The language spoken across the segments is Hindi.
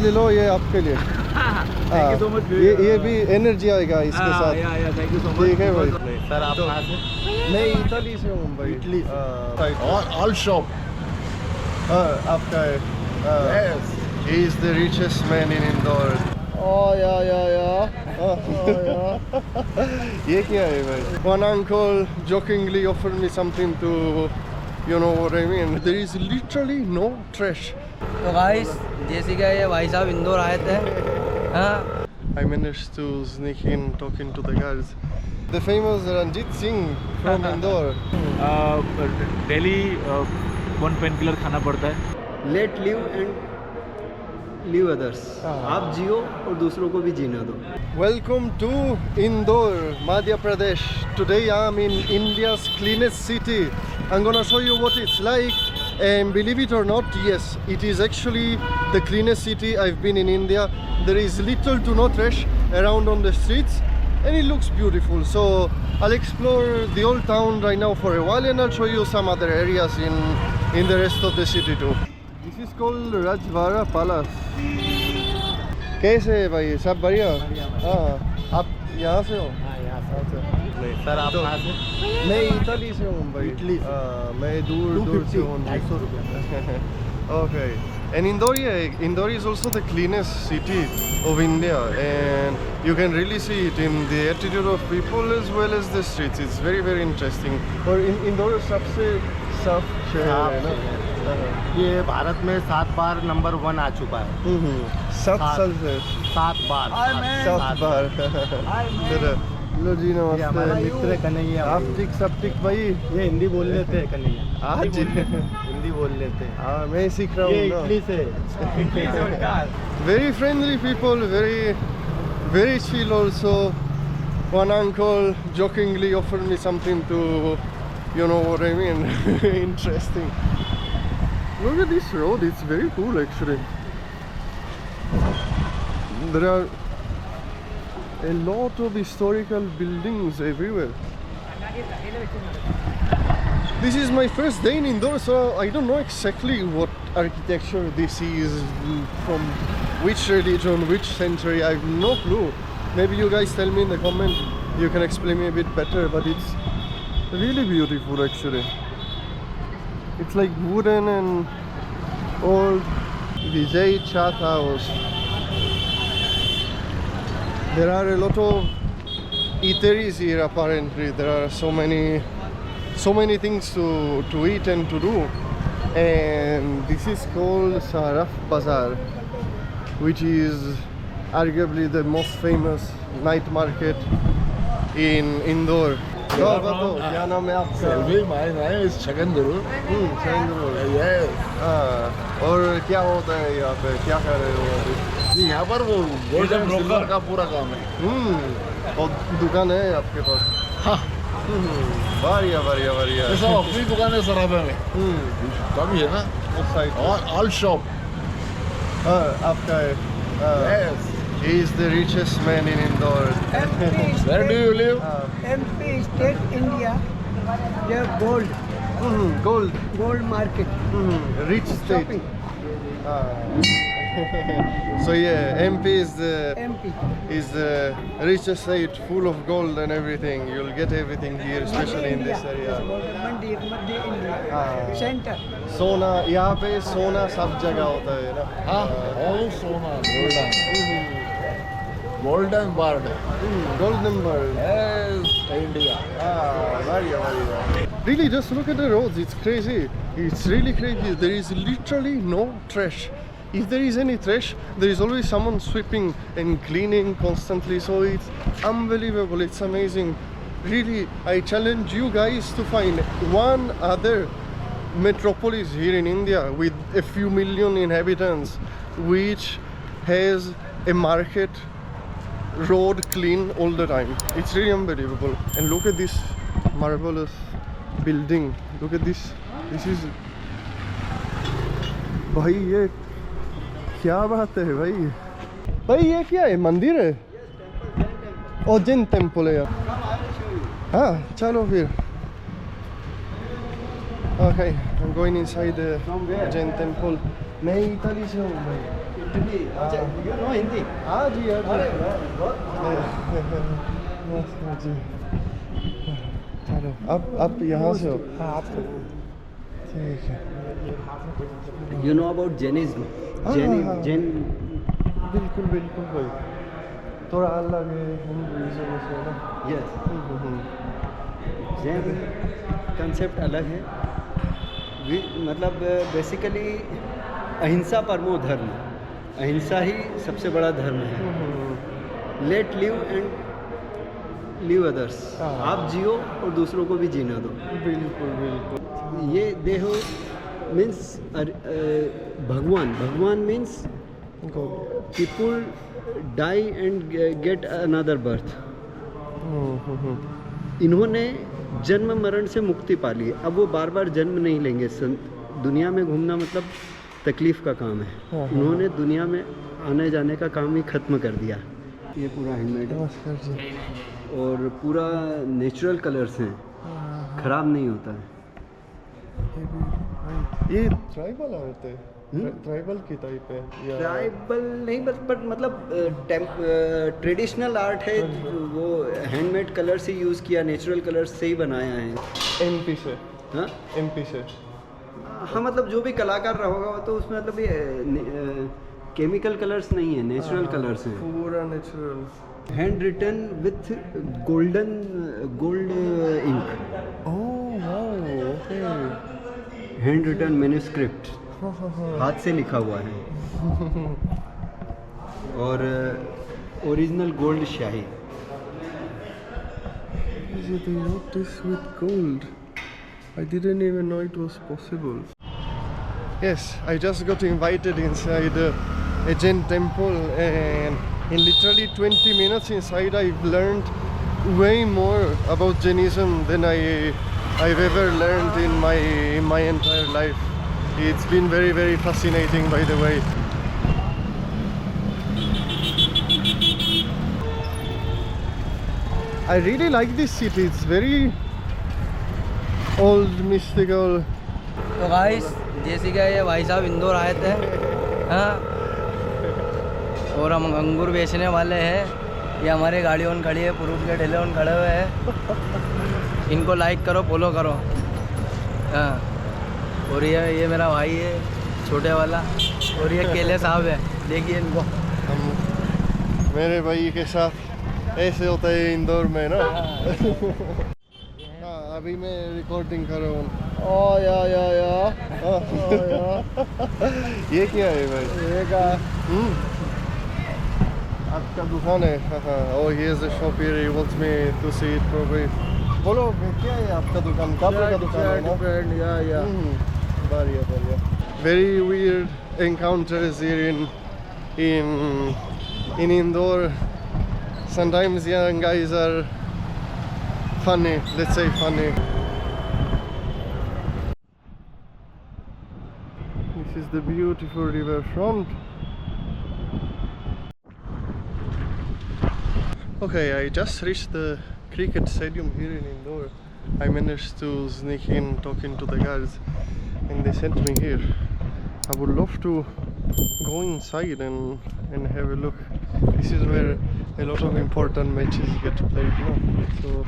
ले लो, ये आपके लिए। Thank you so much. ये भी एनर्जी आएगा इसके साथ। Thank you so much. ठीक है भाई। सर आप कहाँ से? मैं इटली से हूँ भाई। Italy All shop. आपका है। Yes. He is the richest man in Indore. Oh yeah. ये क्या है भाई? One uncle jokingly offered me something to, you know what I mean. There is literally no trash. तो गाइस जैसे कि ये भाई साहब इंदौर आए थे, हाँ I managed to sneak in talking to the guys. The famous Ranjit Singh from Indore. Daily 1 pain killer खाना पड़ता है। Let live and live others. आप जियो और दूसरों को भी जीना दो। Welcome to Indore, Madhya Pradesh. Today I'm in India's cleanest city. I'm gonna show you what it's like. And believe it or not, yes, it is actually the cleanest city I've been in India. There is little to no trash around on the streets, and it looks beautiful. So I'll explore the old town right now for a while, and I'll show you some other areas in the rest of the city too. This is called Rajvara Palace. कैसे है भाई, सब बढ़िया? हाँ, आप यहाँ से हो? सर आप कहाँ से? मैं इटली से हूँ भाई। इटली से? मैं दूर से हूँ। 250 रुपये। Okay. And Indore is also the cleanest city of India, and you can really see it in the attitude of people as well as the streets. It's very interesting. और Indore सबसे साफ शहर है ना? ये भारत में 7 बार नंबर 1 आ चुका है। 7 साल से 7 बार। 7 बार। लो जी ये हमारा नमस्ते। मित्र कन्हैया। आप ठीक सब ठीक भाई? ये हिंदी बोल लेते हैं कन्हैया। आज हिंदी बोल लेते हैं। हाँ मैं सीख रहा ये हूँ ना। इटली से। Very friendly people, very chill also. One uncle jokingly offered me something to, you know what I mean. Interesting. Look at this road, it's very cool actually. There are a lot of historical buildings everywhere. This is my first day in Indore, so I don't know exactly what architecture this is, from which religion, which century. I have no clue. Maybe you guys tell me in the comment, you can explain me a bit better, but it's really beautiful actually. It's like wooden and old Vijay Chat house. There are a lot of eateries here apparently. There are so many things to eat and to do. And this is called Saraf Bazaar, which is arguably the most famous night market in Indore. क्या नाम है आपका? My name is Chagan Guru. Yes. हाँ, और क्या होता है यहाँ पे, क्या कर रहे हो अभी? जी यहाँ पर वो गोल्ड एंड सिल्वर का पूरा काम है। और दुकान है आपके पास? हाँ। बढ़िया। ये सब अपनी दुकान है सराबे में। कभी है ना? उस साइड। All shop. हाँ, आपका है। Yes. He is the richest man in Indore. Where do you live? MP State India, the gold market. Rich state. So yeah, MP is the richest state, full of gold and everything. You'll get everything here, especially in this area. Mandi India, center. सोना, यहाँ पे सोना सब जगह होता है ना? हाँ, all सोना, golden bird. Golden bird. Yes, India. Very. Really, just look at the roads. It's crazy. It's really crazy. There is literally no trash. If there is any trash, there is always someone sweeping and cleaning constantly. So it's unbelievable. It's amazing. Really, I challenge you guys to find one other metropolis here in India with a few million inhabitants which has a market road clean all the time. It's really unbelievable. And look at this marvelous building. Look at this. This is भाई ये क्या बात है भाई ये क्या है, मंदिर है? ओ जैन टेम्पल है। हाँ चलो फिर। Okay, I'm going inside the Jain temple. मैं इटली से हूँ भाई। अच्छा यू नो हिंदी हाँ जी हाँ जी जी चलो आप यहाँ से हो ठीक है यू नो अबाउट जैनिज्म हाँ, जैन हाँ। जैन बिल्कुल बिल्कुल भाई थोड़ा अलग है हिंदुइज्म से ना यस जैन कंसेप्ट अलग है मतलब बेसिकली अहिंसा परमो धर्म अहिंसा ही सबसे बड़ा धर्म है let live and live others हाँ। आप जियो और दूसरों को भी जीना दो बिल्कुल बिल्कुल ये देहो मीन्स भगवान means people die and get another birth इन्होंने जन्म मरण से मुक्ति पा ली अब वो बार बार जन्म नहीं लेंगे दुनिया में घूमना मतलब तकलीफ का काम है उन्होंने दुनिया में आने जाने का काम ही खत्म कर दिया ये पूरा हैंडमेड है नमस्कार जी और पूरा नेचुरल कलर्स हैं खराब नहीं होता है ये ट्राइबल आर्ट है ट्राइबल की टाइप है या ट्राइबल नहीं बट मतलब ट्रेडिशनल आर्ट है वो हैंडमेड कलर्स ही यूज़ किया नेचुरल कलर्स से ही बनाया है एमपी से हाँ एमपी से हाँ मतलब जो भी कलाकार रहा होगा तो उसमें मतलब ये केमिकल कलर्स नहीं है नेचुरल कलर्स हैं पूरा natural hand written with gold ink oh wow okay hand written manuscript हाथ से लिखा हुआ है और ओरिजिनल गोल्ड शाही They wrote this with gold. I didn't even know it was possible. Yes, I just got invited inside a Jain temple, and in literally 20 minutes inside, I've learned way more about Jainism than I've ever learned in my entire life. It's been very, very fascinating, by the way. I really like this city. It's very old, mystical. तो गाइस जैसे कि ये भाई साहब इंदौर आए थे हाँ और हम अंगूर बेचने वाले हैं ये हमारे गाड़ी ऑन खड़ी है पुरुष के ठेले ऑन खड़े हुए हैं इनको लाइक करो फॉलो करो हाँ और ये मेरा भाई है छोटे वाला और ये केले साहब है देखिए इनको हम मेरे भाई के साथ ऐसे होता है इंदौर में ना हाँ अभी मैं रिकॉर्डिंग कर रहा हूँ ये क्या है भाई ये का आपका दुकान है हाँ oh here's a shop here he wants me to see it probably बोलो क्या है आपका दुकान कपड़े का दुकान है ना बढ़िया बढ़िया very weird encounters here in Indore. Sometimes young guys are funny, let's say funny. This is the beautiful river front. Okay, I just reached the cricket stadium here in Indore. I managed to sneak in talking to the guards and they sent me here. I would love to go inside and have a look. This is where a lot of important matches get played now. So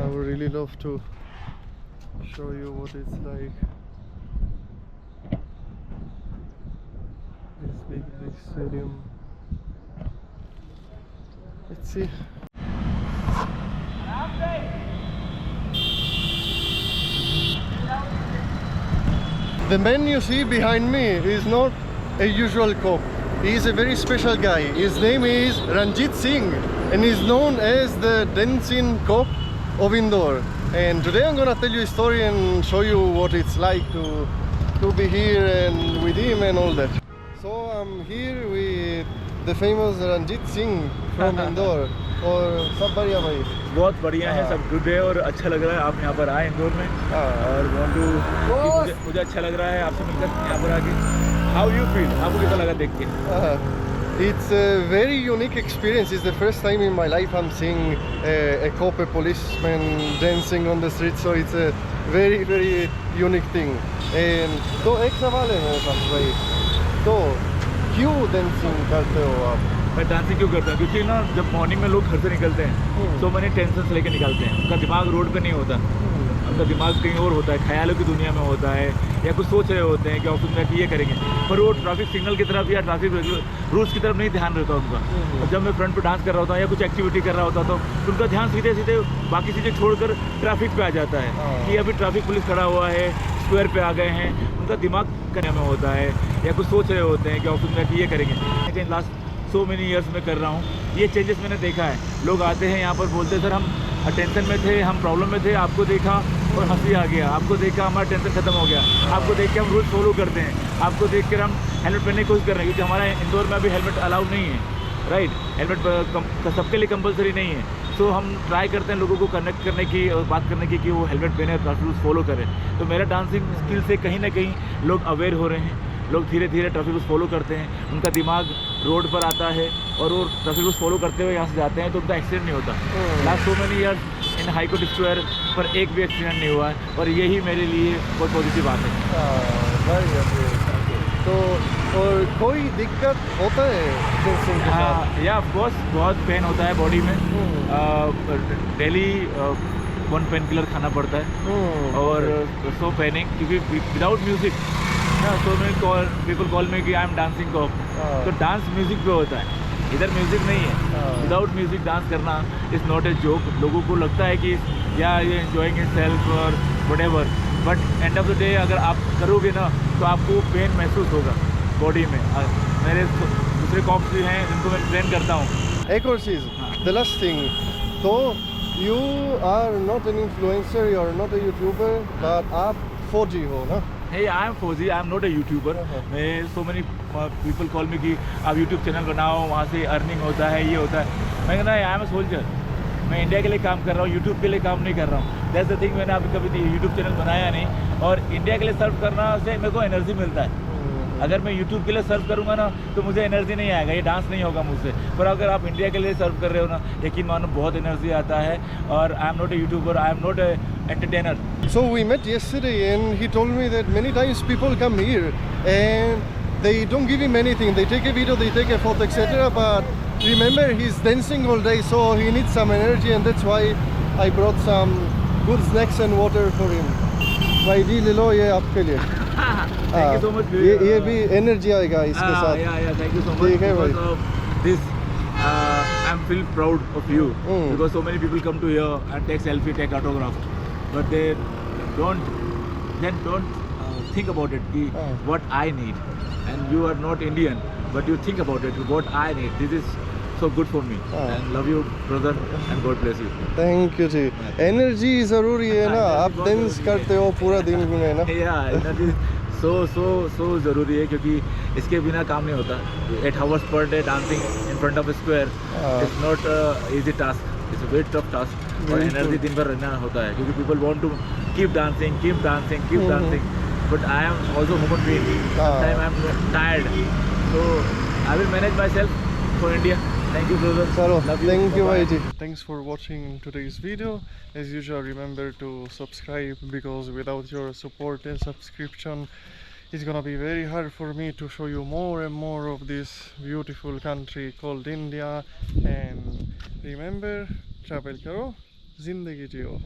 I would really love to show you what it's like. This big stadium. Let's see. The man you see behind me is not a usual cop. He is a very special guy. His name is Ranjit Singh and he's known as the dancing cop of Indore. And today I'm gonna tell you a story and show you what it's like to be here and with him and all that. So I'm here with the famous Ranjit Singh from Indore. और सब बढ़िया भाई बहुत बढ़िया है सब गुड है और अच्छा लग रहा है आप यहाँ पर आए इंदौर में और मुझे अच्छा लग रहा है आपसे मिलकर यहाँ पर आके हाउ यू फील आपको कैसा लगा देख के It's a very unique experience. It's the first time in my life I'm seeing a cop, a policeman dancing on the street. So it's a very, very unique thing. And तो एक सवाल है मेरे पास भाई तो क्यों dancing करते हो आप? मैं डांसिंग क्यों करता हूँ? क्योंकि ना जब मॉर्निंग में लोग घर से निकलते हैं तो मैंने टेंशन लेके निकलते हैं, उनका दिमाग रोड पे नहीं होता, उनका दिमाग कहीं और होता है, ख्यालों की दुनिया में होता है, या कुछ सोच रहे होते हैं कि ऑफिस में कि ये करेंगे, पर वो ट्रैफिक सिग्नल की तरफ या ट्रैफिक रूल्स की तरफ नहीं ध्यान रहता उनका। और जब मैं फ्रंट पे डांस कर रहा होता हूँ या कुछ एक्टिविटी कर रहा होता तो उनका ध्यान सीधे सीधे बाकी चीज़ें छोड़कर ट्रैफिक पे आ जाता है कि अभी ट्रैफिक पुलिस खड़ा हुआ है, स्क्वायर पे आ गए हैं, उनका दिमाग करने में होता है, या कुछ सोच रहे होते हैं कि ऑफिस में कि ये करेंगे। लेकिन लास्ट सो मेनी ईयर्स में कर रहा हूँ, ये चेंजेस मैंने देखा है। लोग आते हैं यहाँ पर, बोलते हैं सर हम टेंशन में थे, हम प्रॉब्लम में थे, आपको देखा और हंसी आ गया, आपको देखा हमारा टेंशन खत्म हो गया, आपको देख के हम रूल्स फॉलो करते हैं, आपको देख कर हम हेलमेट पहनने की कोशिश कर रहे हैं, क्योंकि हमारे इंदौर में अभी हेलमेट अलाउड नहीं है, राइट? हेलमेट सबके लिए कंपलसरी नहीं है। सो हम ट्राई करते हैं लोगों को कनेक्ट करने की और बात करने की कि वो हेलमेट पहने, ट्रैफिक रूल्स फॉलो करें। तो मेरा डांसिंग स्किल से कहीं ना कहीं लोग अवेयर हो रहे हैं, लोग धीरे धीरे ट्रैफिक रूल्स फॉलो करते हैं, उनका दिमाग रोड पर आता है और वो ट्रैफिक रूल्स फॉलो करते हुए यहाँ से जाते हैं, तो उनका एक्सीडेंट नहीं होता। Last so many years in high court square पर एक भी एक्सीडेंट नहीं हुआ है, और यही मेरे लिए बहुत पॉजिटिव बात है। तो और कोई दिक्कत होता है dancing के साथ? हाँ, या ऑफ कोर्स बहुत पेन होता है बॉडी में, डेली 1 पेन किलर खाना पड़ता है, और सो पेनिंग, क्योंकि without music so many people call में कि आई एम डांसिंग कॉप, तो डांस म्यूजिक पे होता है, इधर म्यूजिक नहीं है। विदाउट म्यूजिक डांस करना इज़ नॉट ए जोक। लोगों को लगता है कि या ये एंजॉइंग इट सेल्फ और whatever, but end of the day अगर आप करोगे ना तो आपको पेन महसूस होगा बॉडी में। मेरे दूसरे कॉप्स भी हैं जिनको मैं ट्रेन करता हूँ। एक और चीज़, द लास्ट थिंग, तो you are not an influencer, you are not a YouTuber, but आप फौजी हो ना? Hey, I am Fauzi, I am not a YouTuber. मैं so many people call me कि आप YouTube चैनल बनाओ, वहाँ से अर्निंग होता है, ये होता है। मैं कहना I am a soldier, मैं इंडिया के लिए काम कर रहा हूँ, YouTube के लिए काम नहीं कर रहा हूँ। That's the thing, मैंने अभी कभी YouTube चैनल बनाया नहीं, और इंडिया के लिए सर्व करना से मेरे को एनर्जी मिलता है। अगर मैं YouTube के लिए सर्व करूँगा ना तो मुझे एनर्जी नहीं आएगा, ये डांस नहीं होगा मुझसे। पर अगर आप इंडिया के लिए सर्व कर रहे हो ना, यकीन मानो बहुत एनर्जी आता है। और I am not a YouTuber, I am not a entertainer. So we met yesterday and he told me that many times people come here and they don't give him anything. They take a video, they take a photo, etc. But remember, he's dancing all day, so he needs some energy, and that's why I brought some good snacks and water for him. भाई जी ले लो, ये आपके लिए। Thank you so much. ये भी एनर्जी आएगा इसके साथ। Yeah, thank you so much. ठीक है भाई। Because of this, I'm feel proud of you because so many people come to here and take selfie, take autograph, but they don't think about it कि what I need, and you are not Indian but you think about it what I need. This is so good for me and love you brother and God bless you. Thank you ji. Energy ज़रूरी है ना, आप डांस करते हो पूरा दिन में ना। Yeah, एनर्जी so ज़रूरी है, क्योंकि इसके बिना काम नहीं होता। 8 hours per day dancing in front of a square is not easy task, it's a very tough task, और एनर्जी दिन भर रहना होता है, क्योंकि people want to keep dancing, but I am also human being, sometimes I am tired, so I will manage myself for India. Thank you brother. चलो, Love you. thank you Bye-bye. भाई जी। Thanks for watching today's video. As usual, remember to subscribe, because without your support and subscription, it's gonna be very hard for me to show you more and more of this beautiful country called India. And remember, travel karo, zindagi jiyo.